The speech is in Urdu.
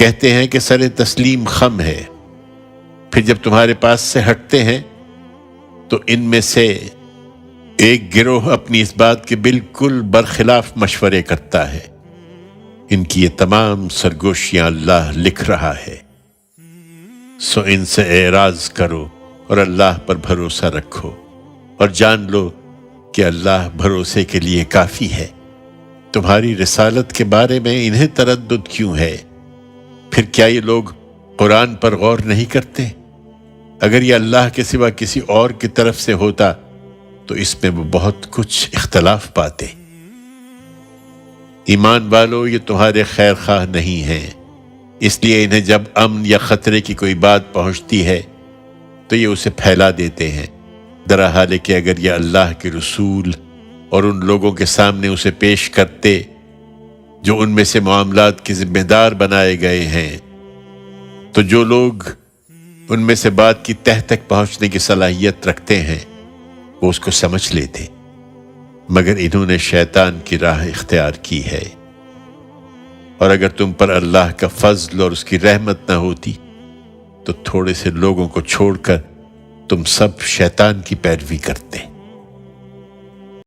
کہتے ہیں کہ سر تسلیم خم ہے، پھر جب تمہارے پاس سے ہٹتے ہیں تو ان میں سے ایک گروہ اپنی اس بات کے بالکل برخلاف مشورے کرتا ہے۔ ان کی یہ تمام سرگوشیاں اللہ لکھ رہا ہے، سو ان سے اعراض کرو اور اللہ پر بھروسہ رکھو، اور جان لو کہ اللہ بھروسے کے لیے کافی ہے۔ تمہاری رسالت کے بارے میں انہیں تردد کیوں ہے؟ پھر کیا یہ لوگ قرآن پر غور نہیں کرتے؟ اگر یہ اللہ کے سوا کسی اور کی طرف سے ہوتا تو اس میں وہ بہت کچھ اختلاف پاتے۔ ایمان والو، یہ تمہارے خیر خواہ نہیں ہیں، اس لیے انہیں جب امن یا خطرے کی کوئی بات پہنچتی ہے تو یہ اسے پھیلا دیتے ہیں، درحال کہ اگر یہ اللہ کے رسول اور ان لوگوں کے سامنے اسے پیش کرتے جو ان میں سے معاملات کے ذمہ دار بنائے گئے ہیں، تو جو لوگ ان میں سے بات کی تہ تک پہنچنے کی صلاحیت رکھتے ہیں وہ اس کو سمجھ لیتے، مگر انہوں نے شیطان کی راہ اختیار کی ہے۔ اور اگر تم پر اللہ کا فضل اور اس کی رحمت نہ ہوتی تو تھوڑے سے لوگوں کو چھوڑ کر تم سب شیطان کی پیروی کرتے۔